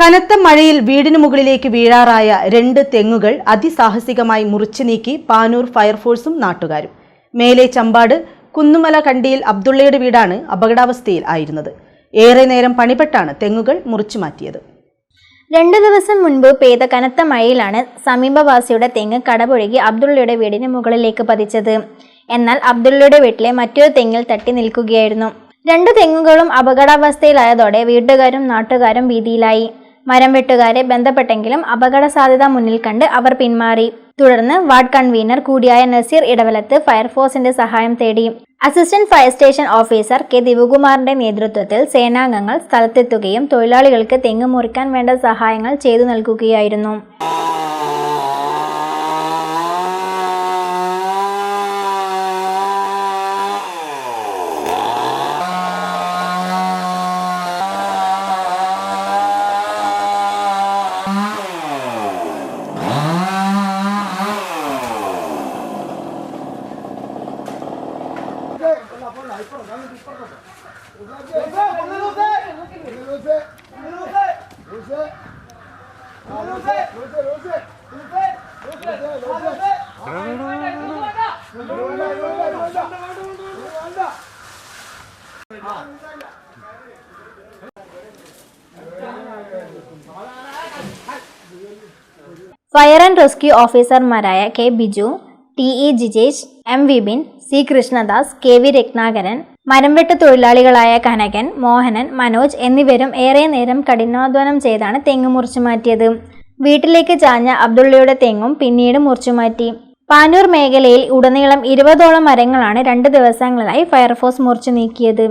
കനത്ത മഴയിൽ വീടിനു മുകളിലേക്ക് വീഴാറായ 2 തെങ്ങുകൾ അതിസാഹസികമായി മുറിച്ചു നീക്കി പാനൂർ ഫയർഫോഴ്സും നാട്ടുകാരും. മേലെ ചമ്പാട് കുന്നുമല കണ്ടിയിൽ അബ്ദുള്ളയുടെ വീടാണ് അപകടാവസ്ഥയിൽ ആയിരുന്നത്. ഏറെ നേരം പണിപ്പെട്ടാണ് തെങ്ങുകൾ മുറിച്ചു മാറ്റിയത്. 2 ദിവസം മുൻപ് പെയ്ത കനത്ത മഴയിലാണ് സമീപവാസിയുടെ തെങ്ങ് കടപുഴകി അബ്ദുള്ളയുടെ വീടിന് മുകളിലേക്ക് പതിച്ചത്. എന്നാൽ അബ്ദുള്ളയുടെ വീട്ടിലെ മറ്റൊരു തെങ്ങിൽ തട്ടി നിൽക്കുകയായിരുന്നു. 2 തെങ്ങുകളും അപകടാവസ്ഥയിലായതോടെ വീട്ടുകാരും നാട്ടുകാരും ഭീതിയിലായി. മരം വെട്ടുകാരെ ബന്ധപ്പെട്ടെങ്കിലും അപകട സാധ്യത മുന്നിൽ കണ്ട് അവർ പിന്മാറി. തുടർന്ന് വാർഡ് കൺവീനർ കൂടിയായ നസീർ ഇടവലത്ത് ഫയർഫോഴ്സിന്റെ സഹായം തേടി. Assistant fire station officer K ദിവകുമാറിന്റെ നേതൃത്വത്തിൽ സേനാംഗങ്ങൾ സ്ഥലത്തെത്തുകയും തൊഴിലാളികൾക്ക് തെങ്ങ് മുറിക്കാൻ വേണ്ട സഹായങ്ങൾ ചെയ്തു നൽകുകയായിരുന്നു. ഫയർ ആൻഡ് റെസ്ക്യൂ ഓഫീസർമാരായ K Biju, T E Jijesh, M Vipin, C Krishnadas, K V Ratnakaran, മരംവെട്ട് തൊഴിലാളികളായ കനകൻ, മോഹനൻ, മനോജ് എന്നിവരും ഏറെ നേരം കഠിനാധ്വാനം ചെയ്താണ് തെങ്ങ് മുറിച്ചു മാറ്റിയത്. വീട്ടിലേക്ക് ചാഞ്ഞ അബ്ദുള്ളയുടെ തെങ്ങും പിന്നീട് മുറിച്ചുമാറ്റി. പാനൂർ മേഖലയിൽ ഉടനീളം 20ഓളം മരങ്ങളാണ് 2 ദിവസങ്ങളിലായി ഫയർഫോഴ്സ് മുറിച്ചു നീക്കിയത്.